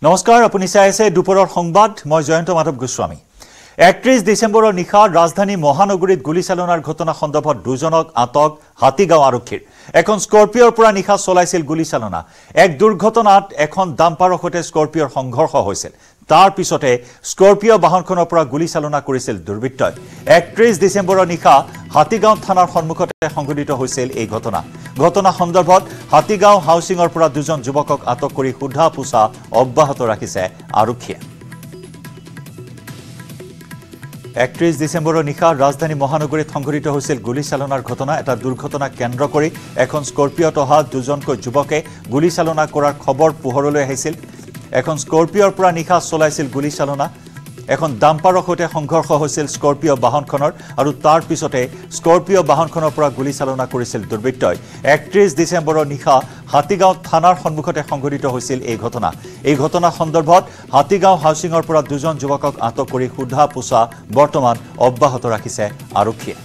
নমস্কাৰ আপুনি চাই আছে দুপৰৰ সংবাদ মই জয়ন্ত মাধৱ গোস্বামী 31 ডিসেম্বৰৰ নিশা ৰাজধানী মহানগৰীত গুলিচালনাৰ ঘটনা সন্দৰ্ভত দুজনক আটক হাতীগাঁও আৰক্ষীৰ এখন স্কৰপিঅৰ পৰা নিশা চলাইছিল গুলিচালনা এক দুৰ্ঘটনাত এখন ডাম্পাৰৰ সৈতে স্কৰপিঅৰ সংঘৰ্ষ হৈছিল তাৰ পিছতে স্কৰপিঅ বাহনখনৰ পৰা গুলিচালনা কৰিছিল দুৰ্বৃত্তই 31 ডিসেম্বৰৰ নিশা হাতীগাঁও থানাৰ সন্মুখতে সংঘটিত হৈছিল এই ঘটনা সন্দৰ্ভত হাতীগাঁও হাউচিঙৰ পৰা দুজন যুৱকক আটক কৰি সোধা পোছা অব্যাহত ৰাখিছে আৰক্ষীয়ে 31 ডিসেম্বৰৰ নিশা ৰাজধানী মহানগৰীত সংঘটিত হৈছিল গুলিচালনাৰ ঘটনা এটা দুৰ্ঘটনা কেন্দ্ৰ কৰি এখন স্কৰপিঅত অহা দুজনকৈ যুৱকে গুলিচালনা কৰাৰ খবৰ পোহৰলৈ আহিছিল এখন স্কৰপিঅৰ পৰা নিশা চলাইছিল গুলিচালনা এখন ডাম্পাৰৰ সৈতে সংঘৰ্ষ হৈছিল স্কৰপিঅ বাহনখনৰ আৰু তাৰ পিছতে স্কৰপিঅ বাহনখনৰ পৰা গুলিচালনা কৰিছিল দুৰ্বৃত্তই 31 ডিসেম্বৰৰ নিশা হাতীগাঁও থানাৰ সন্মুখতে সংঘটিত হৈছিল এই ঘটনা সন্দৰ্ভত হাতীগাঁও হাউচিঙৰ পৰা দুজন যুৱকক আটক কৰি সোধা পোছা বৰ্তমান অব্যাহত ৰাখিছে আৰক্ষীয়ে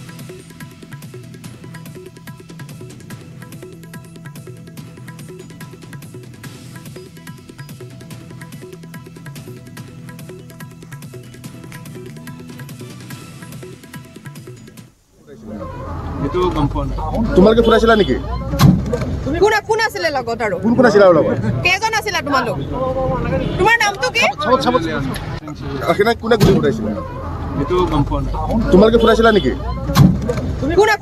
এটো কনফাৰ্ম তোমালকে ফুৰাইছিলা নেকি কোন আছিল লগত আৰু কোন আছিল আৰু লগত কেজন আছিল তোমালোক তোমাৰ নামটো কি আখনা কোনে গুলি ফুৰাইছিল এটো কনফাৰ্ম তোমালকে ফুৰাইছিলা নেকি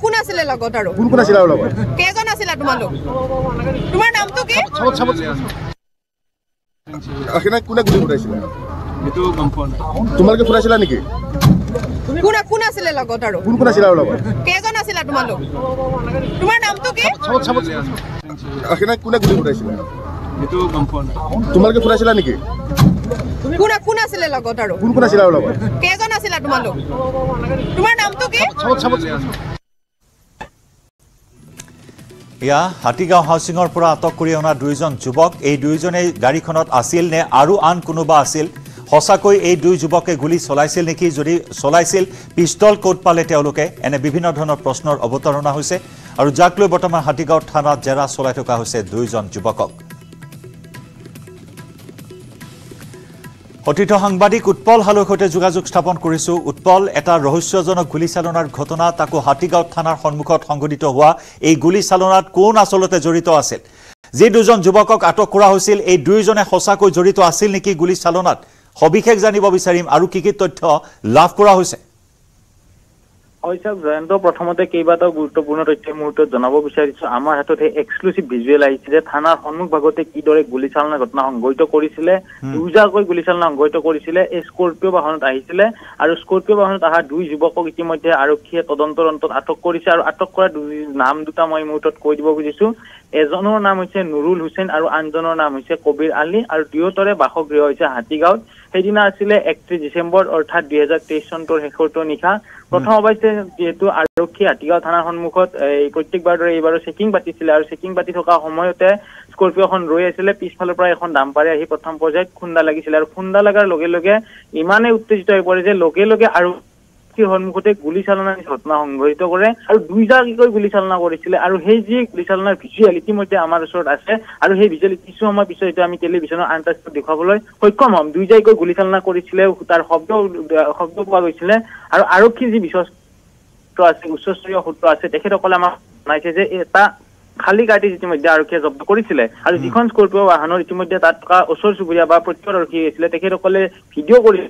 কোন আছিল লগত আৰু কোন আছিল আৰু লগত কেজন আছিল তোমালোক তোমাৰ নামটো কি আখনা কোনে গুলি ফুৰাইছিল এটো কনফাৰ্ম তোমালকে ফুৰাইছিলা নেকি কোন আছিল লগত আৰু কোন আছিল আৰু লগত কেজন আছিল তোমালোক তোমাৰ নামটো কি আখনা কোনে গুলি ফুৰাইছিল এটো কনফাৰ্ম তোমালকে ফুৰাইছিলা নেকি কোন আছিল লগত আৰু কোন আছিল আৰু লগত কেজন আছিল তোমালোক তোমাৰ নামটো কি ইয়া হাতীগাঁও হাউচিঙৰ পৰা আটক কৰি অনা দুইজন যুৱক এই দুইজনে গাড়ীখনত আছিল নে আৰু আন কোনোবা আছিল হসাকৈ এই দুই যুৱকে গুলি চলাইছিল নেকি যদি চলাইছিল পিস্তল কোড পালে তেওঁলোকে এনে বিভিন্ন ধৰণৰ প্ৰশ্নৰ অৱতাৰণা হৈছে আৰু যাক লৈ বৰ্তমান হাতীগাঁও থানাত জেৰা চলাই থকা হৈছে দুইজন যুৱকক অতিথ সাংবাদিক উৎপল হালৰ সৈতে যোগাযোগ স্থাপন কৰিছো উৎপল এটা ৰহস্যজনক গুলিচালনাৰ ঘটনা তাকো হাতীগাঁও থানাৰ সন্মুখত সংঘটিত হোৱা এই গুলিচালনাত কোন আসলতে জড়িত আছিল যে দুজন যুৱকক আটক কৰা হৈছিল এই দুইজনে হসাকৈ জড়িত আছিল নেকি গুলিচালনাত সবিশেষ জানিব বিচাৰিম আৰু কি তথ্য লাভ কৰা হৈছে হয়ছাক জয়ন্ত প্ৰথমতে কেইবাটাও গুৰুত্বপূৰ্ণ তথ্য মুহূৰ্তত জনাব বিচাৰিছো আমাৰ হাতত এক্সক্লুসিভ ভিজুৱেল আহিছে যে থানাৰ সন্মুখ ভাগতে কিদৰে গুলিচালনা ঘটনা সংঘটিত কৰিছিলে দুজাকৈ গুলিচালনা সংঘটিত কৰিছিলে এই স্কৰপিঅ বাহনত আহিছিলে আৰু স্কৰপিঅ বাহনত অহা দুই যুৱকক ইতিমধ্যে আৰক্ষীয়ে তদন্তৰ অন্তত আটক কৰিছে আৰু আটক কৰা নাম দুটা মই মুহূৰ্তত কৈ দিব খুজিছো এজনৰ নাম হৈছে নুৰুল হুছেইন আৰু আনজনৰ নাম হৈছে কবিৰ আলী আৰু দুয়োতৰে বাসগৃহ হৈছে হাতীগাঁৱত সেইদিনা আছিলে 31 ডিসেম্বৰ অৰ্থাৎ 2023 চনৰ শেষৰটো নিশা প্ৰথম অৱশ্যে যেহেতু আৰক্ষী হাতীগাঁও থানাৰ সন্মুখত এই প্ৰত্যেকবাৰ দৰে এইবাৰো চেকিং পাতিছিলে আৰু চেকিং পাতি থকা সময়তে স্কৰপিঅখন ৰৈ আছিল পিছফালৰ পৰা এখন ডাম্পাৰে আহি প্ৰথম পৰ্যায়ত খুন্দা লাগিছিল আৰু খুন্দা লাগাৰ লগে লগে ইমানে উত্তেজিত হৈ পৰে যে লগে লগে আৰু সন্মুখতে গুলিচালনাৰ ঘটনা সংঘটিত কৰে আৰু দুইজাকৈ গুলিচালনা কৰিছিলে আৰু সেই যি গুলিচালনাৰ ভিজুৱেল ইতিমধ্যে আমাৰ ওচৰত আছে আৰু সেই ভিজুৱেল কিছু সময় পিছত আমি টেলিভিছনৰ আন্তঃৰাষ্ট্ৰীয় দেখুৱাবলৈ সক্ষম হ'ম দুইজাকৈ গুলিচালনা কৰিছিলে তাৰ শব্দ পোৱা গৈছিলে আৰু আৰক্ষীৰ যি বিশ্বস্ত আছে উচ্চস্তৰীয় সূত্ৰ আছে তেখেতসকলে আমাক জনাইছে যে এটা খালী গাড়ী ইতিমধ্যে আৰক্ষীয়ে জব্দ কৰিছিলে আৰু যিখন স্কৰপিঅ বাহনৰ ইতিমধ্যে তাত থকা ওচৰ চুবুৰীয়া বা প্ৰত্যক্ষদৰ্শী আছিলে তেখেতসকলে ভিডিঅ' কৰি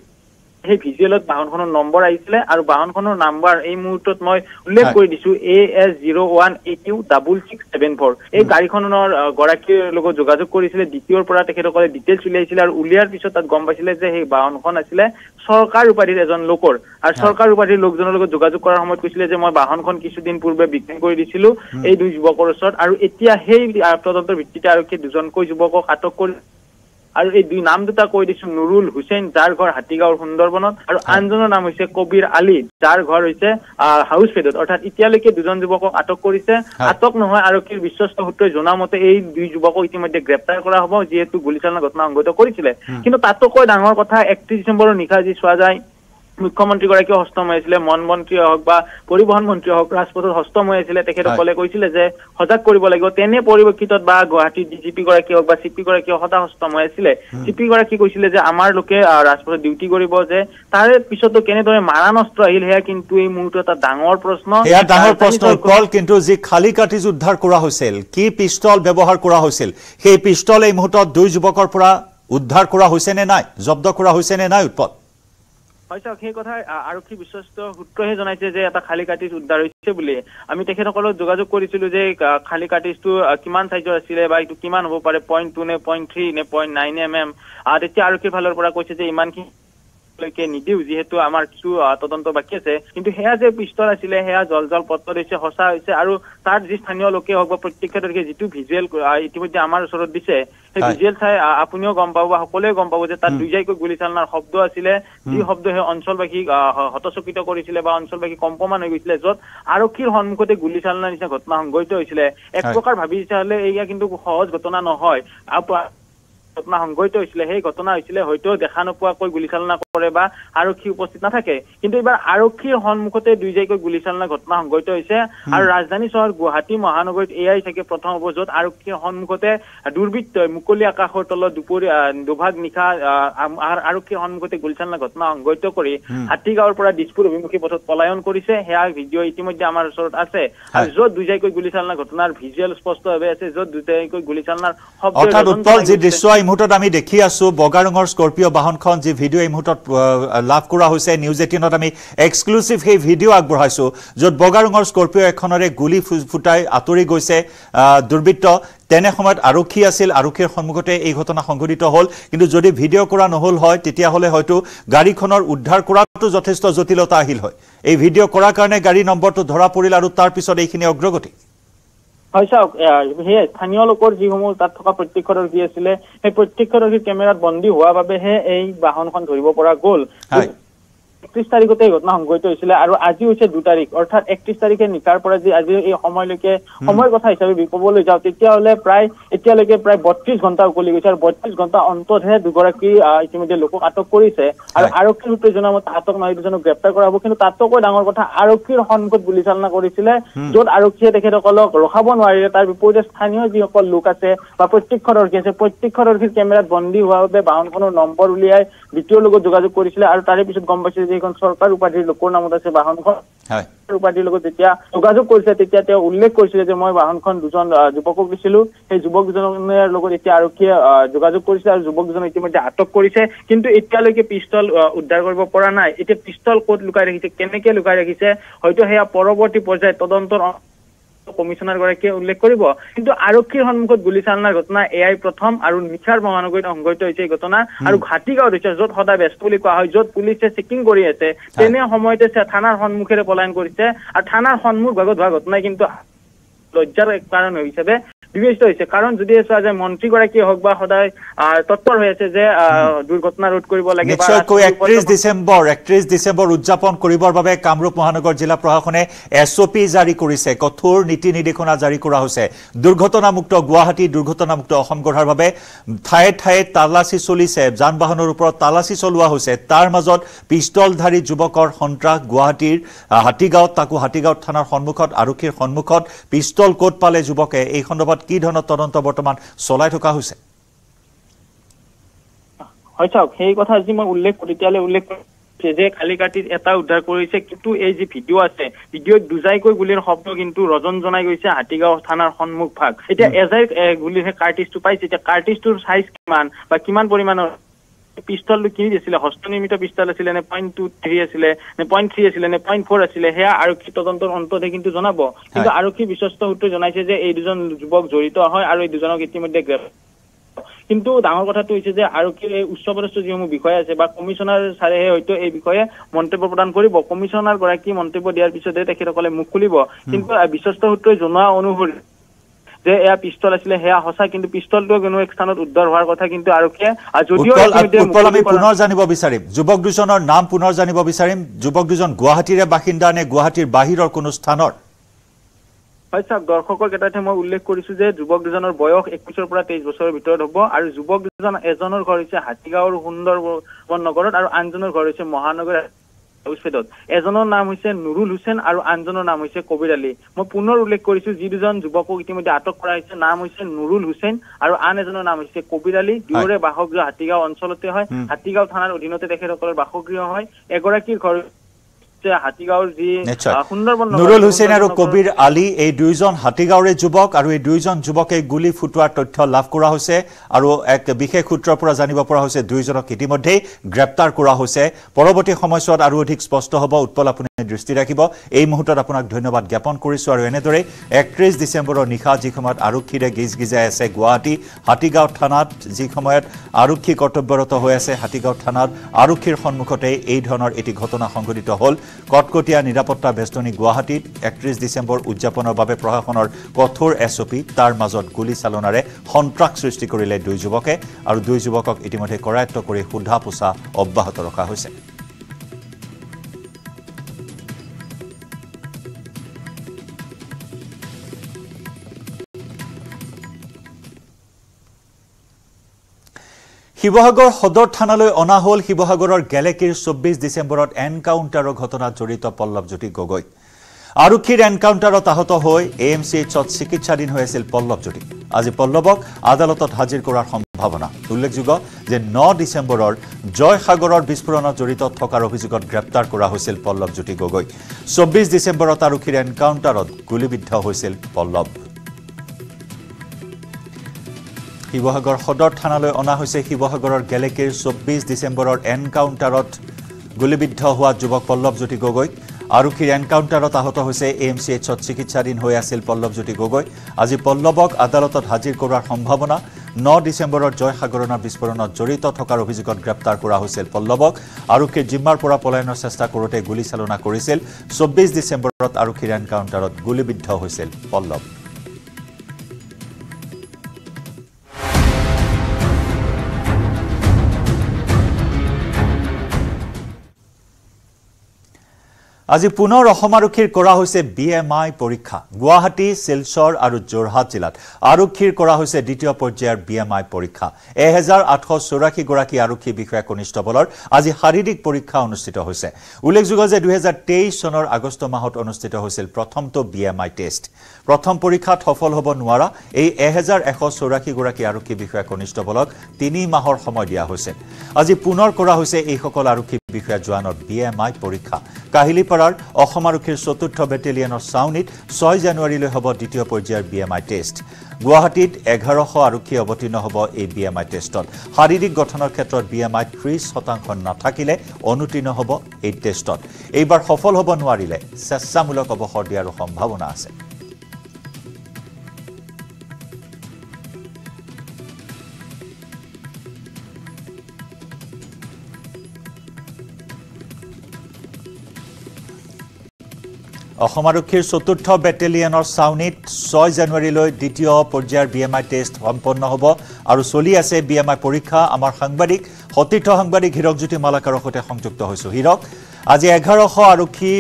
সেই ভিজুৱেলত বাহনখনৰ নম্বৰ আহিছিলে আৰু বাহনখনৰ নাম্বাৰ এই মুহূৰ্তত মই উল্লেখ কৰি দিছো AS01AQ6674 এই গাড়ীখনৰ গৰাকীৰ লগত যোগাযোগ কৰিছিলে দ্বিতীয়ৰ পৰা তেখেতসকলে ডিটেইলছ উলিয়াইছিলে আৰু উলিয়াৰ পিছত তাত গম পাইছিলে যে সেই বাহনখন আছিলে সৰকাৰ উপাধিৰ এজন লোকৰ আৰু সৰকাৰ উপাধিৰ লোকজনৰ লগত যোগাযোগ কৰাৰ সময়ত কৈছিলে যে মই বাহনখন কিছুদিন পূৰ্বে বিক্ৰী কৰি দিছিলো এই দুই যুৱকৰ ওচৰত আৰু এতিয়া সেই তদন্তৰ ভিত্তিতে আৰক্ষীয়ে দুজনকৈ যুৱকক আটক কৰি আৰু এই দুই নাম দুটা কৈ দিছো নুৰুল হুছেইন যাৰ ঘৰ হাতীগাঁৱৰ সুন্দৰবনত আৰু আনজনৰ নাম হৈছে কবিৰ আলী যাৰ ঘৰ হৈছে হাউচফেডত অৰ্থাৎ এতিয়ালৈকে দুজন যুৱকক আটক কৰিছে আটক নহয় আৰক্ষীৰ বিশ্বস্ত সূত্ৰই জনা মতে এই দুই যুৱকক ইতিমধ্যে গ্ৰেপ্তাৰ কৰা হ'ব যিহেতু গুলিচালনা ঘটনা সংঘটিত কৰিছিলে কিন্তু তাতকৈ ডাঙৰ কথা 31 ডিসেম্বৰৰ নিশা যি চোৱা যায় মুখ্যমন্ত্ৰীগৰাকীও হস্তম হৈ আছিলে, মন মন্ত্ৰী হওক বা পৰিবহন মন্ত্ৰী হওক ৰাজপথত হস্তম হৈ আছিলে। তেখেতসকলে কৈছিলে যে সজাগ কৰিব লাগিব। তেনে পৰিপ্ৰেক্ষিতত বা গুৱাহাটীৰ ডিজিপি গৰাকী হওক বা চিপি গৰাকী সদা হস্তম হৈ আছিলে। চিপি গৰাকী কৈছিলে যে আমাৰ লোকে ৰাজপথত ডিউটি কৰিব, যে তাৰে পিছতো কেনেদৰে মাৰানস্ত্ৰ আহিল সেয়া কিন্তু এই মুহূৰ্তত এটা ডাঙৰ প্ৰশ্ন। এয়া ডাঙৰ প্ৰশ্ন উৎপল, কিন্তু যি খালী কাটিজ উদ্ধাৰ কৰা হৈছিল, কি পিষ্টল ব্যৱহাৰ কৰা হৈছিল, সেই পিষ্টল এই মুহূৰ্তত 2 যুৱকৰ পৰা উদ্ধাৰ কৰা হৈছে নে নাই, জব্দ কৰা হৈছে নে নাই উৎপল? হয় চাওক, সেই কথা আৰক্ষী বিশ্বস্ত সূত্ৰহে জনাইছে যে এটা খালী কাটিজ উদ্ধাৰ হৈছে বুলি। আমি তেখেতসকলক যোগাযোগ কৰিছিলো যে খালী কাটিজটো কিমান চাইজৰ আছিলে বা এইটো কিমান হ'ব পাৰে, 0.2 নে 0.3 নে 0.9 mm। তেতিয়া আৰক্ষীৰ ফালৰ পৰা কৈছে যে ইমানখিনি নিদিও, যিহেতু আমাৰ কিছু তদন্ত বাকী আছে। কিন্তু সেয়া যে পিষ্টল আছিলে সেয়া জল পত্ৰ দিছে, সঁচা হৈছে। আৰু তাৰ যি স্থানীয় লোকে হওক বা প্ৰত্যক্ষদৰ্শীয়ে যিটো ভিজুৱেল ইতিমধ্যে আমাৰ ওচৰত দিছে, সেই ভিজুৱেল চাই আপুনিও গম পাব বা সকলোৱে গম পাব যে তাত দুইজাইকৈ গুলীচালনাৰ শব্দ আছিলে, যি শব্দ সেই অঞ্চলবাসীক হতচকিত কৰিছিলে বা অঞ্চলবাসী কম্পমান হৈ গৈছিলে, য'ত আৰক্ষীৰ সন্মুখতে গুলীচালনাৰ নিচিনা ঘটনা সংঘটিত হৈছিলে। এক প্ৰকাৰ ভাবিছে হলে এয়া কিন্তু সহজ ঘটনা নহয়। ঘটনা সংঘটিত হৈছিলে, সেই ঘটনা হৈছিলে হয়তো দেখা নোপোৱাকৈ গুলীচালনা কৰে বা আৰক্ষী উপস্থিত নাথাকে। কিন্তু এইবাৰ আৰক্ষীৰ সন্মুখতে দুইজাইকৈ গুলীচালনা ঘটনা সংঘটিত হৈছে। আৰু ৰাজধানী চহৰ গুৱাহাটী মহানগৰীত এয়াই থাকে প্ৰথম হ'ব য'ত আৰক্ষীৰ সন্মুখতে দুৰ্বৃত্তই মুকলি আকাশৰ তলত দুভাগ নিশা আৰক্ষীৰ সন্মুখতে গুলীচালনা ঘটনা সংঘটিত কৰি হাতীগাঁৱৰ পৰা দিছপুৰ অভিমুখী পথত পলায়ন কৰিছে। সেয়া ভিডিঅ' ইতিমধ্যে আমাৰ ওচৰত আছে। আৰু য'ত দুইজাইকৈ গুলীচালনা ঘটনাৰ ভিজুৱেল স্পষ্টভাৱে আছে, য'ত দুইজাইকৈ গুলীচালনাৰ শব্দ মুহূৰ্তত আমি দেখি আছো বগা ৰঙৰ স্কৰপিঅ বাহনখন, যি ভিডিঅ' এই মুহূৰ্তত লাভ কৰা হৈছে। নিউজ 18ত আমি এক্সক্লুচিভ সেই ভিডিঅ' আগবঢ়াইছো, য'ত বগা ৰঙৰ স্কৰপিঅ এখনৰে গুলী ফুটাই আঁতৰি গৈছে দুৰ্বৃত্ত। তেনে সময়ত আৰক্ষী আছিল, আৰক্ষীৰ সন্মুখতে এই ঘটনা সংঘটিত হ'ল। কিন্তু যদি ভিডিঅ' কৰা নহ'ল হয় তেতিয়াহ'লে হয়তো গাড়ীখনৰ উদ্ধাৰ কৰাটো যথেষ্ট জটিলতা আহিল হয়। এই ভিডিঅ' কৰাৰ কাৰণে গাড়ী নম্বৰটো ধৰা পৰিল আৰু তাৰ পিছত এইখিনি অগ্ৰগতি। হয় চাওক, সেয়ে স্থানীয় লোকৰ যিসমূহ তাত থকা প্ৰত্যক্ষদৰ্শী আছিলে, সেই প্ৰত্যক্ষদৰ্শীৰ কেমেৰাত বন্দী হোৱাৰ বাবেহে এই বাহনখন ধৰিব পৰা গ'ল। 31 তাৰিখতে এই ঘটনা সংঘটিত হৈছিলে আৰু আজি হৈছে 2 তাৰিখ, অৰ্থাৎ 31 তাৰিখে নিশাৰ পৰা যি আজি এই সময়লৈকে সময়ৰ কথা হিচাপে ক'বলৈ যাওঁ তেতিয়াহ'লে এতিয়ালৈকে প্ৰায় 32 ঘণ্টা উকলি গৈছে। আৰু 32 ঘণ্টা অন্ততহে দুগৰাকী ইতিমধ্যে লোকক আটক কৰিছে। আৰু আৰক্ষীৰ সূত্ৰে জনোৱা মতে আটক নহয় দুজনক গ্ৰেপ্তাৰ কৰা হ'ব। কিন্তু তাতকৈ ডাঙৰ কথা, আৰক্ষীৰ সন্মুখত গুলীচালনা কৰিছিলে, য'ত আৰক্ষীয়ে তেখেতসকলক ৰখাব নোৱাৰিলে। তাৰ বিপৰীতে স্থানীয় যিসকল লোক আছে বা প্ৰত্যক্ষদৰ্শী আছে, প্ৰত্যক্ষদৰ্শীৰ কেমেৰাত বন্দী হোৱাৰ বাবে বাহনখনৰ নম্বৰ উলিয়াই দ্বিতীয় লগত যোগাযোগ কৰিছিলে। আৰু তাৰে পিছত গম পাইছিল যে এইখন চৰকাৰ উপাধিৰ লোকৰ নামত আছে বাহনখন। উপাধিৰ লগত যেতিয়া যোগাযোগ কৰিছে তেতিয়া তেওঁ উল্লেখ কৰিছিলে যে মই বাহনখন 2জন যুৱকক দিছিলো। সেই যুৱক দুজনৰ লগত এতিয়া আৰক্ষীয়ে যোগাযোগ কৰিছে আৰু যুৱক দুজনক ইতিমধ্যে আটক কৰিছে। কিন্তু এতিয়ালৈকে পিষ্টল উদ্ধাৰ কৰিব পৰা নাই। এতিয়া পিষ্টল ক'ত লুকাই ৰাখিছে, কেনেকে লুকাই ৰাখিছে, হয়তো সেয়া পৰৱৰ্তী পৰ্যায়ত তদন্তৰ কমিশনাৰ গৰাকীয়ে উল্লেখ কৰিব। কিন্তু আৰক্ষীৰ সন্মুখত গুলীচালনাৰ ঘটনা এয়াই প্ৰথম আৰু নিশাৰ মহানগৰীত সংঘটিত হৈছে এই ঘটনা। আৰু হাতীগাঁৱত হৈছে, য'ত সদায় ব্যস্ত বুলি কোৱা হয়, য'ত পুলিচে চেকিং কৰি আছে, তেনে সময়তে থানাৰ সন্মুখেৰে পলায়ন কৰিছে। আৰু থানাৰ সন্মুখ ভাগত হোৱা ঘটনাই কিন্তু লজ্জাৰ কাৰণ হিচাপে বিবেচিত হৈছে। কাৰণ যদি চোৱা যায় মন্ত্ৰীগৰাকীয়ে হওক বা সদায় তৎপৰ হৈ আছে যে দুৰ্ঘটনা ৰোধ কৰিব লাগে। 31 ডিচেম্বৰ উদযাপন কৰিবৰ বাবে কামৰূপ মহানগৰ জিলা প্ৰশাসনে SOP জাৰি কৰিছে, কঠোৰ নীতি নিৰ্দেশনা জাৰি কৰা হৈছে। দুৰ্ঘটনামুক্ত গুৱাহাটী, দুৰ্ঘটনামুক্ত অসম গঢ়াৰ বাবে ঠায়ে ঠায়ে তালাচী চলিছে, যান বাহনৰ ওপৰত তালাচী চলোৱা হৈছে। তাৰ মাজত পিষ্টলধাৰী যুৱকৰ সন্ত্ৰাস গুৱাহাটীৰ হাতীগাঁৱত, তাকো হাতীগাঁৱত থানাৰ সন্মুখত, আৰক্ষীৰ সন্মুখত। পিষ্টল ক'ত পালে যুৱকে, এই সন্দৰ্ভত কি ধৰণৰ তদন্ত বৰ্তমান চলাই থকা হৈছে? হয় চাওক, সেই কথা যি মই উল্লেখ কৰিছে যে খালী কাটিত এটা উদ্ধাৰ কৰিছে। কিন্তু এই যি ভিডিঅ' আছে, ভিডিঅ'ত দুজাইকৈ গুলিৰ শব্দ কিন্তু ৰজন জনাই গৈছে হাতীগাঁও থানাৰ সন্মুখ ভাগ। এতিয়া এজাই গুলিৰ কাৰ্টিজটো পাইছে। এতিয়া কাৰ্টিজটোৰ চাইজ কিমান বা কিমান পৰিমাণৰ, পিষ্টলটো কিনি দিছিলে, হস্তনিৰ্মিত পিষ্টল আছিলে নে 0.23 আছিলে নে 0.3 আছিলে নে 0.4 আছিলে, সেয়া আৰক্ষী তদন্তৰ অন্ততহে কিন্তু জনাব। কিন্তু আৰক্ষী বিশ্বস্ত সূত্ৰে জনাইছে যে এই 2জন যুৱক জড়িত হয় আৰু এই 2জনক ইতিমধ্যে গ্ৰেপ্তাৰ। কিন্তু ডাঙৰ কথাটো হৈছে যে আৰক্ষীৰ এই উচ্চপদস্থ যিসমূহ বিষয়া আছে বা কমিশনাৰ ছাৰেহে হয়তো এই বিষয়ে মন্তব্য প্ৰদান কৰিব। কমিশনাৰ গৰাকী মন্তব্য দিয়াৰ পিছতে তেখেতসকলে মুখ খুলিব। কিন্তু বিশ্বস্ত সূত্ৰই জনোৱা অনুসৰি যে এয়া পিষ্টল আছিলে সেয়া সঁচা। কিন্তু পিষ্টলটো কোনো এক স্থানত উদ্ধাৰ হোৱাৰ কথা কিন্তু আৰক্ষীয়ে আমি পুনৰ জানিব বিচাৰিম, যুৱক দুজনৰ নাম পুনৰ জানিব বিচাৰিম। যুৱক দুজন গুৱাহাটীৰে বাসিন্দা নে গুৱাহাটীৰ বাহিৰৰ কোনো স্থানৰ? হয় চাওক, দৰ্শকক এটাতে মই উল্লেখ কৰিছো যে যুৱক দুজনৰ বয়স 21 পৰা 23 বছৰৰ ভিতৰত হ'ব। আৰু যুৱক দুজন এজনৰ ঘৰ হৈছে হাতীগাঁৱৰ সুন্দৰবন নগৰত আৰু আনজনৰ ঘৰ হৈছে মহানগৰ উচ্ছেদত এজনৰ নাম হৈছে নুৰুল হুছেইন আৰু আনজনৰ নাম হৈছে কবিৰ আলী মই পুনৰ উল্লেখ কৰিছো যি দুজন যুৱকক ইতিমধ্যে আটক কৰা হৈছে নাম হৈছে নুৰুল হুছেইন আৰু আন এজনৰ নাম হৈছে কবিৰ আলী দুয়োৰে বাসগৃহ হাতীগাঁও অঞ্চলতে হয় হাতীগাঁও থানাৰ অধীনতে তেখেতসকলৰ বাসগৃহ হয় এগৰাকীৰ ঘৰ হাতীগাঁৱৰ যি সুন্দৰবন নুৰুল হুছেইন আৰু কবিৰ আলী এই দুইজন হাতীগাঁৱৰে যুৱক আৰু এই দুইজন যুৱকে গুলি ফুটোৱাৰ তথ্য লাভ কৰা হৈছে আৰু এক বিশেষ সূত্ৰৰ পৰা জানিব পৰা হৈছে দুইজনক ইতিমধ্যে গ্ৰেপ্তাৰ কৰা হৈছে পৰৱৰ্তী সময়ছোৱাত আৰু অধিক স্পষ্ট হ'ব উৎপল আপুনি দৃষ্টি ৰাখিব এই মুহূৰ্তত আপোনাক ধন্যবাদ জ্ঞাপন কৰিছো আৰু এনেদৰে 31 ডিচেম্বৰৰ নিশা যি সময়ত আৰক্ষীৰে গিজগিজাই আছে গুৱাহাটী হাতীগাঁও থানাত যি সময়ত আৰক্ষী কৰ্তব্যৰত হৈ আছে হাতীগাঁও থানাত আৰক্ষীৰ সন্মুখতে এই ধৰণৰ এটি ঘটনা সংঘটিত হ'ল কটকটীয়া নিৰাপত্তা বেষ্টনী গুৱাহাটীত 31 ডিচেম্বৰ উদযাপনৰ বাবে প্ৰশাসনৰ কঠোৰ এছঅপি তাৰ মাজত গুলী চালনাৰে সন্ত্ৰাস সৃষ্টি কৰিলে দুই যুৱকে আৰু দুই যুৱকক ইতিমধ্যে কৰায়ত্ব কৰি সোধা পোছা অব্যাহত ৰখা হৈছে শিৱসাগৰ সদৰ থানালৈ অনা হ'ল শিৱসাগৰৰ গেলেকীৰ 24 ডিচেম্বৰত এনকাউণ্টাৰৰ ঘটনাত জড়িত পল্লৱজ্যোতি গগৈ আৰক্ষীৰ এনকাউণ্টাৰত আহত হৈ এএমচিএইচত চিকিৎসাধীন হৈ আছিল পল্লৱজ্যোতি আজি পল্লৱক আদালতত হাজিৰ কৰাৰ সম্ভাৱনা উল্লেখযোগ্য যে 9 ডিচেম্বৰৰ জয়সাগৰৰ বিস্ফোৰণত জড়িত থকাৰ অভিযোগত গ্ৰেপ্তাৰ কৰা হৈছিল পল্লৱজ্যোতি গগৈ 24 ডিচেম্বৰত আৰক্ষীৰ এনকাউণ্টাৰত গুলীবিদ্ধ হৈছিল পল্লৱ শিৱসাগৰ সদৰ থানালৈ অনা হৈছে শিৱসাগৰৰ গেলেকীৰ 24 ডিচেম্বৰৰ এনকাউণ্টাৰত গুলীবিদ্ধ হোৱা যুৱক পল্লৱজ্যোতি গগৈ আৰক্ষীৰ এনকাউণ্টাৰত আহত হৈছে এএমচিএইচত চিকিৎসাধীন হৈ আছিল পল্লৱজ্যোতি গগৈ আজি পল্লৱক আদালতত হাজিৰ কৰাৰ সম্ভাৱনা 9 ডিচেম্বৰৰ জয়সাগৰৰ বিস্ফোৰণত জড়িত থকাৰ অভিযোগত গ্ৰেপ্তাৰ কৰা হৈছিল পল্লৱক আৰক্ষীৰ জিম্মাৰ পৰা পলায়নৰ চেষ্টা কৰোঁতে গুলী চালনা কৰিছিল 24 ডিচেম্বৰত আৰক্ষীৰ এনকাউণ্টাৰত গুলীবিদ্ধ হৈছিল পল্লৱ আজি পুনৰ অসম আৰক্ষীৰ কৰা হৈছে বিএমআই পৰীক্ষা গুৱাহাটী শিলচৰ আৰু যোৰহাট জিলাত আৰক্ষীৰ কৰা হৈছে দ্বিতীয় পৰ্যায়ৰ বিএমআই পৰীক্ষা 1884 গৰাকী আৰক্ষী বিষয়া কনিষ্টবলৰ আজি শাৰীৰিক পৰীক্ষা অনুষ্ঠিত হৈছে উল্লেখযোগ্য যে 2023 চনৰ আগষ্ট মাহত অনুষ্ঠিত হৈছিল প্ৰথমটো বিএমআই টেষ্ট প্ৰথম পৰীক্ষাত সফল হ'ব নোৱাৰা এই 1184 গৰাকী আৰক্ষী বিষয়া কনিষ্টবলক 3 মাহৰ সময় দিয়া হৈছে আজি পুনৰ কৰা হৈছে এই সকল আৰক্ষী বিষয়া জোৱানৰ বিএমআই পৰীক্ষা কাহিলিপাৰাৰ অসম আৰক্ষীৰ 4ৰ্থ বেটেলিয়নৰ ছাউনিত 6 জানুৱাৰীলৈ হ'ব দ্বিতীয় পৰ্যায়ৰ বিএমআই টেষ্ট গুৱাহাটীত 1100 আৰক্ষী অৱতীৰ্ণ হ'ব এই বিএমআই টেষ্টত শাৰীৰিক গঠনৰ ক্ষেত্ৰত বিএমআই 30% নাথাকিলে অনুতীৰ্ণ হ'ব এই টেষ্টত এইবাৰ সফল হ'ব নোৱাৰিলে স্বেচ্ছামূলক অৱসৰ দিয়াৰ সম্ভাৱনা আছে অসম আৰক্ষীৰ 4ৰ্থ বেটেলিয়নৰ ছাউনিত 6 জানুৱাৰীলৈ দ্বিতীয় পৰ্যায়ৰ বিএমআই টেষ্ট সম্পন্ন হ'ব আৰু চলি আছে বিএমআই পৰীক্ষা আমাৰ সাংবাদিক সতীৰ্থ সাংবাদিক হিৰকজ্যোতি মালাকাৰৰ সৈতে সংযুক্ত হৈছো হিৰক আজি 1100 আৰক্ষী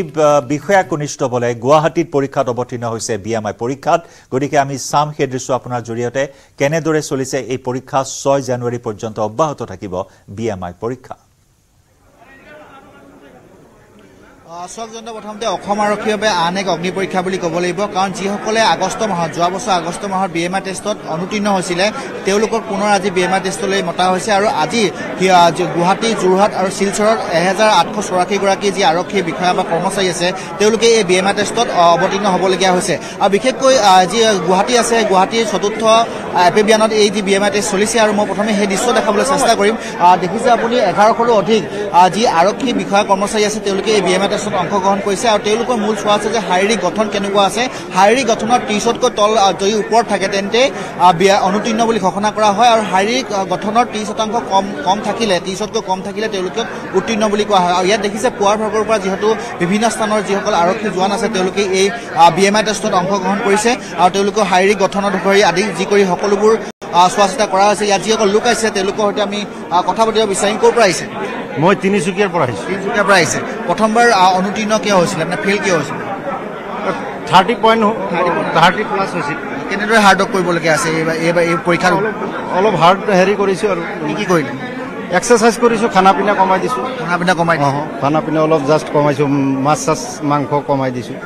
বিষয়া কনিষ্টবলে গুৱাহাটীত পৰীক্ষাত অৱতীৰ্ণ হৈছে বিএমআই পৰীক্ষাত গতিকে আমি চাম সেই দৃশ্য আপোনাৰ জৰিয়তে কেনেদৰে চলিছে এই পৰীক্ষা 6 জানুৱাৰী পৰ্যন্ত অব্যাহত থাকিব বিএমআই পৰীক্ষা আশ্বকজনক প্ৰথমতে অসম আৰক্ষীৰ বাবে আন এক অগ্নি পৰীক্ষা বুলি ক'ব লাগিব কাৰণ যিসকলে আগষ্ট মাহত যোৱা বছৰ আগষ্ট মাহত বিএমআই টেষ্টত অনুতীৰ্ণ হৈছিলে তেওঁলোকক পুনৰ আজি বিএমআই টেষ্টলৈ মতা হৈছে আৰু আজি গুৱাহাটী যোৰহাট আৰু শিলচৰত 1884 গৰাকী যি আৰক্ষী বিষয়া বা কৰ্মচাৰী আছে তেওঁলোকে এই বিএমআই টেষ্টত অৱতীৰ্ণ হ'বলগীয়া হৈছে আৰু বিশেষকৈ যি গুৱাহাটী আছে গুৱাহাটীৰ 4ৰ্থ এপিবিয়ানত এই যি বিএমআই টেষ্ট চলিছে আৰু মই প্ৰথমে সেই দৃশ্য দেখাবলৈ চেষ্টা কৰিম দেখিছে আপুনি 1100ৰো অধিক যি আৰক্ষী বিষয়া কৰ্মচাৰী আছে তেওঁলোকে এই বিএমআই টেষ্টত অংশগ্ৰহণ কৰিছে আৰু তেওঁলোকৰ মূল চোৱা আছে যে শাৰীৰিক গঠন কেনেকুৱা আছে শাৰীৰিক গঠনৰ 30তকৈ তল যদি ওপৰত থাকে তেন্তে অনুতীৰ্ণ বুলি ঘোষণা কৰা হয় আৰু শাৰীৰিক গঠনৰ 30% কম থাকিলে 30তকৈ কম থাকিলে তেওঁলোকক উত্তীৰ্ণ বুলি কোৱা হয় আৰু ইয়াত দেখিছে পুৱাৰ ভাগৰ পৰা যিহেতু বিভিন্ন স্থানৰ যিসকল আৰক্ষী জোৱান আছে তেওঁলোকে এই বিএমআই টেষ্টত অংশগ্ৰহণ কৰিছে আৰু তেওঁলোকৰ শাৰীৰিক গঠনৰ ধৰি আদি যি কৰি সকলোবোৰ চোৱা চিতা কৰা হৈছে ইয়াত যিসকল লোক আহিছে তেওঁলোকৰ সৈতে আমি কথা পাতিব বিচাৰিম ক'ৰ পৰা আহিছে মই তিনিচুকীয়াৰ পৰা আহিছোঁ তিনিচুকীয়াৰ পৰা আহিছে প্ৰথমবাৰ অনুতীৰ্ণ কিয় হৈছিলে মানে ফেইল কিয় হৈছিলে 30 প্লাছ হৈছিল কেনেদৰে হাৰ্ড ৱৰ্ক কৰিবলগীয়া আছে এইবাৰ এই পৰীক্ষাত অলপ হাৰ্ড হেৰি কৰিছোঁ আৰু কি কৰিলে এক্সাৰচাইজ কৰিছোঁ, খানা পিনা কমাই দিছোঁ। খানা পিনা কমাই দিছে। খানা পিনা অলপ জাষ্ট কমাইছোঁ, মাছ চাছ মাংস কমাই দিছোঁ,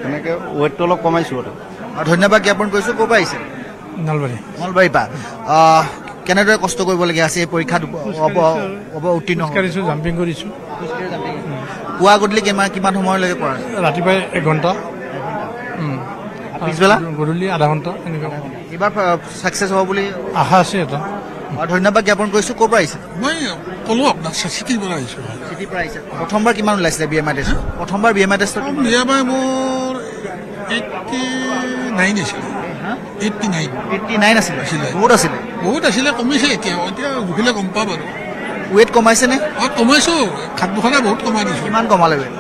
এনেকৈ ৱেটটো অলপ কমাইছোঁ আৰু। ধন্যবাদ জ্ঞাপন কৰিছোঁ। ক'ৰ পৰা আহিছে? নলবাৰীৰ পৰা। কেনেদৰে কষ্ট কৰিবলগীয়া আছে এই পৰীক্ষাত উত্তীৰ্ণ? জাম্পিং কৰিছোঁ। পুৱা গধূলি কিমান সময়লৈকে কৰা? ৰাতিপুৱাই 1 ঘণ্টা, পিছবেলা গধূলি আধা ঘণ্টা এনেকুৱা। এইবাৰ ছাকচেছ হ'ব বুলি আশা আছে এটা। ধন্যবাদ জ্ঞাপন কৰিছোঁ। ক'ৰ পৰা আহিছে? মই ক'লো আপোনাক চিটিৰ পৰা আহিছোঁ। চিটিৰ পৰা আহিছে। প্ৰথমবাৰ কিমান ওলাইছিলে BMI টেষ্ট? প্ৰথমবাৰ BMI টেষ্টত BMI মোৰ 89 আছিলে। 89 আছিলে? বহুত আছিলে। বহুত আছিলে, কমিছে এতিয়া জুখিলে গম পাব আৰু। ৱেট কমাইছেনে? কমাইছোঁ, খাদ্য খালে বহুত কমাই দিছোঁ। কিমান কমালে ৱেট?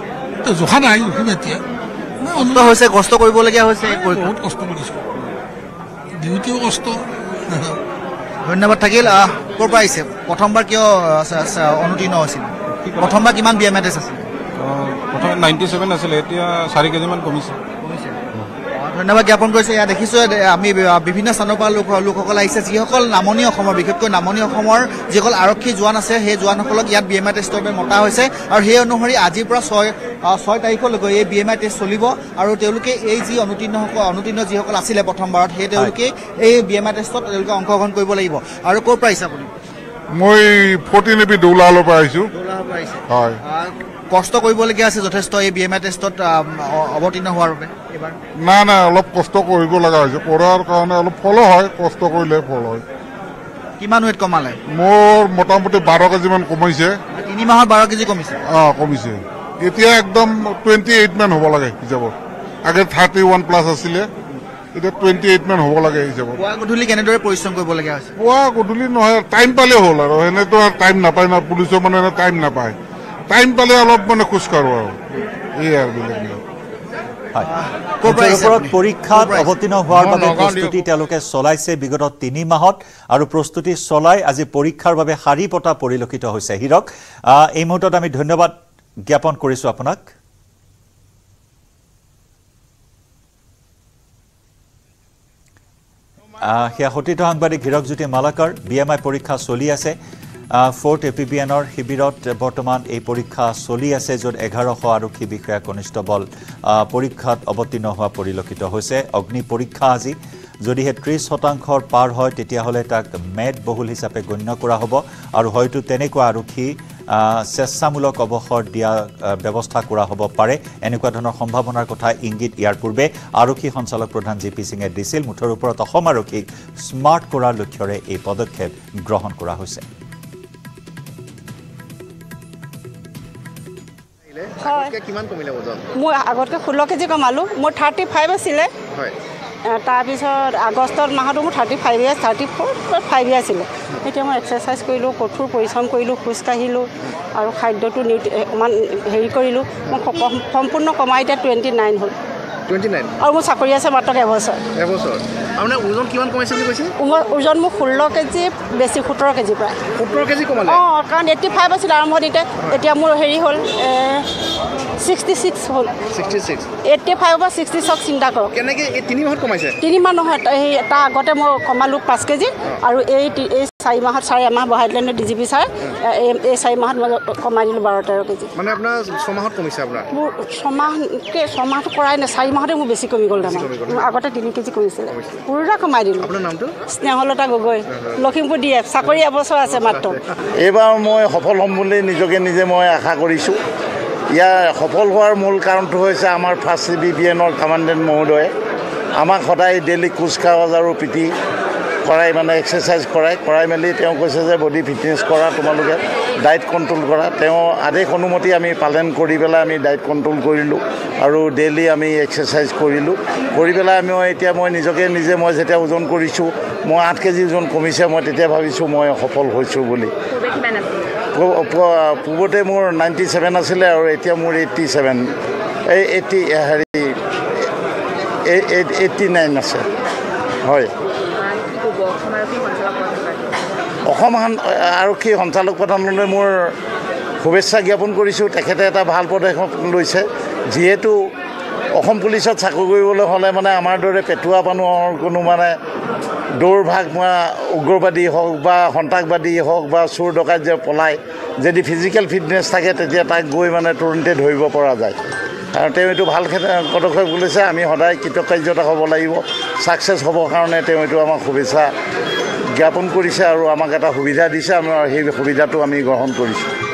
জোখা নাই, জুখিম এতিয়া। হৈছে, কষ্ট কৰিবলগীয়া হৈছে। বহুত কষ্ট কৰিছোঁ, ডিউটিও কষ্ট। ধন্যবাদ থাকিল। ক'ৰ পৰা আহিছে? প্ৰথমবাৰ কিয় অনুতীৰ্ণ হৈছিল? প্ৰথমবাৰ কিমান BMI টেষ্ট আছিল? প্ৰথমে 97 আছিলে, এতিয়া 4 কেজিমান কমিছে। ধন্যবাদ জ্ঞাপন কৰিছোঁ। এয়া দেখিছোঁ আমি বিভিন্ন স্থানৰ পৰা লোকসকল আহিছে, যিসকল নামনি অসমৰ, বিশেষকৈ নামনি অসমৰ যিসকল আৰক্ষী জোৱান আছে, সেই জোৱানসকলক ইয়াত BMI টেষ্টৰ বাবে মতা হৈছে। আৰু সেই অনুসৰি আজিৰ পৰা 6 তাৰিখলৈকে এই BMI টেষ্ট চলিব। আৰু তেওঁলোকে এই যি অনুতীৰ্ণ যিসকল আছিলে প্ৰথমবাৰত, সেই তেওঁলোকে এই BMI টেষ্টত তেওঁলোকে অংশগ্ৰহণ কৰিব লাগিব। আৰু ক'ৰ পৰা আহিছে আপুনি? মই 14 এপি দৌলালৰ পৰা আহিছোঁ। হয়, কষ্ট কৰিবলগীয়া আছে যথেষ্ট এই BMI টেষ্টত অৱতীৰ্ণ হোৱাৰ বাবে এইবাৰ? না অলপ কষ্ট কৰিব লগা হৈছে। কৰাৰ কাৰণে অলপ ফলো হয়, কষ্ট কৰিলে ফল হয়। কিমান ৱেট কমালে? মোৰ মোটামুটি 12 কেজিমান কমাইছে। 3 মাহত 12 কেজি কমিছে? কমিছে। এতিয়া একদম 28 মান হ'ব লাগে হিচাপত। আগে 31 প্লাছ আছিলে, এতিয়া 28 মান হ'ব লাগে হিচাপত। পুৱা গধূলি কেনেদৰে পৰিশ্ৰম কৰিবলগীয়া হৈছে? পুৱা গধূলি নহয়, টাইম পালে হ'ল আৰু। এনেতো আৰু টাইম নাপায় না, পুলিচৰ মানে টাইম নাপায়। টাইম পালে অলপ মানে খোজকাঢ়ো আৰু এই আৰু বেলেগ। পৰীক্ষাত অৱতীৰ্ণ হোৱাৰ বাবে প্ৰস্তুতি তেওঁলোকে চলাইছে বিগত 3 মাহত, আৰু প্ৰস্তুতি চলাই আজি পৰীক্ষাৰ বাবে শাৰী পতা পৰিলক্ষিত হৈছে। হীৰক, এই মুহূৰ্তত আমি ধন্যবাদ জ্ঞাপন কৰিছোঁ আপোনাক। সেয়া সতীৰ্থ সাংবাদিক হীৰকজ্যোতি মালাকাৰ। BMI পৰীক্ষা চলি আছে। 4th APBNৰ শিবিৰত বৰ্তমান এই পৰীক্ষা চলি আছে, য'ত 1100 আৰক্ষী বিষয়া কনিষ্টবল পৰীক্ষাত অৱতীৰ্ণ হোৱা পৰিলক্ষিত হৈছে। অগ্নি পৰীক্ষা আজি যদিহে 30% পাৰ হয়, তেতিয়াহ'লে তাক মেদবহুল হিচাপে গণ্য কৰা হ'ব, আৰু হয়তো তেনেকুৱা আৰক্ষী স্বেচ্ছামূলক অৱসৰ দিয়া ব্যৱস্থা কৰা হ'ব পাৰে। এনেকুৱা ধৰণৰ সম্ভাৱনাৰ কথা ইংগিত ইয়াৰ পূৰ্বে আৰক্ষী সঞ্চালক প্ৰধান JP সিঙে দিছিল। মুঠৰ ওপৰত অসম আৰক্ষীক স্মাৰ্ট কৰাৰ লক্ষ্যৰে এই পদক্ষেপ গ্ৰহণ কৰা হৈছে। মোৰ আগতকৈ 16 কেজি কমালোঁ। মোৰ 35 আছিলে, তাৰপিছত আগষ্টৰ মাহতো মোৰ 34 আছিলে। এতিয়া মই এক্সাৰচাইজ কৰিলোঁ, কঠোৰ পৰিশ্ৰম কৰিলোঁ, খোজকাঢ়িলোঁ, আৰু খাদ্যটো অকণমান হেৰি কৰিলোঁ। মই সম্পূৰ্ণ কমাই এতিয়া 29 হ'ল। 29? আৰু মোৰ চাকৰি আছে মাত্ৰ এবছৰ। আপোনাৰ ওজন কিমান কমাইছে বুলি কৈছে? ওজন মোৰ 16 কেজি বেছি, 17 কেজি প্ৰায়। 17 কেজি কমালে? কাৰণ 85 আছিলে আৰম্ভণিতে, এতিয়া মোৰ হেৰি হ'ল 66 হ'ল। 66? 85 বা 66 চিন্তা কৰক। কেনেকৈ এই 3 মাহত কমাইছে? 3 মাহ নহয়, তাৰ আগতে মই কমালোঁ 5 কেজি, আৰু এই 4 মাহত 4 এমাহ বঢ়াই দিলে DGP ছাৰ। এই 4 মাহত মই কমাই দিলোঁ 12-13 কেজি। মানে আপোনাৰ 6 মাহত কমিছে? আপোনাৰ মোৰ 6 মাহটো কৰাই নাই, 4 মাহতে মোৰ বেছি কমি গ'ল। তাৰমানে আগতে 3 কেজি কমিছিলে, পুৰা কমাই দিলোঁ। আপোনাৰ নামটো? স্নেহলতা গগৈ, লখিমপুৰ DF, চাকৰি এবছৰ আছে মাত্ৰ। এইবাৰ মই সফল হ'ম বুলি নিজকে নিজে মই আশা কৰিছোঁ। ইয়াৰ সফল হোৱাৰ মূল কাৰণটো হৈছে আমাৰ 1st CBPNৰ কামাণ্ডেণ্ট মহোদয়ে আমাক সদায় ডেইলি কুচকাৱাজ আৰু PT কৰাই, মানে এক্সাৰচাইজ কৰাই মেলি তেওঁ কৈছে যে বডি ফিটনেছ কৰা, তোমালোকে ডায়েট কণ্ট্ৰল কৰা। তেওঁ আদেশ অনুমতি আমি পালন কৰি পেলাই আমি ডায়েট কণ্ট্ৰল কৰিলোঁ, আৰু ডেইলি আমি এক্সাৰচাইজ কৰিলোঁ। কৰি পেলাই এতিয়া মই নিজকে নিজে, মই যেতিয়া ওজন কৰিছোঁ, মই 8 কেজি ওজন কমিছে। মই তেতিয়া ভাবিছোঁ মই সফল হৈছোঁ বুলি। পূৰ্বতে মোৰ 97 আছিলে, আৰু এতিয়া মোৰ 89 আছে। হয়, অসম আৰক্ষী সঞ্চালক প্ৰধানলৈ মোৰ শুভেচ্ছা জ্ঞাপন কৰিছোঁ। তেখেতে এটা ভাল পদক্ষেপ লৈছে, যিহেতু অসম পুলিচত চাকৰি কৰিবলৈ হ'লে মানে আমাৰ দৰে পেটুৱা মানুহৰ কোনো মানে দৌৰভাগ উগ্ৰবাদী হওক বা সন্ত্ৰাসবাদী হওক বা চোৰ ডকাইত যে পলায় যদি ফিজিকেল ফিটনেছ থাকে তেতিয়া তাক গৈ মানে তুৰন্তে ধৰিব পৰা যায় আৰু তেওঁ এইটো ভাল পদক্ষেপ লৈছে আমি সদায় কৃতকাৰ্যতা হ'ব লাগিব ছাকচেছ হ'বৰ কাৰণে তেওঁ এইটো আমাক শুভেচ্ছা জ্ঞাপন কৰিছে আৰু আমাক এটা সুবিধা দিছে আমাৰ সেই সুবিধাটো আমি গ্ৰহণ কৰিছোঁ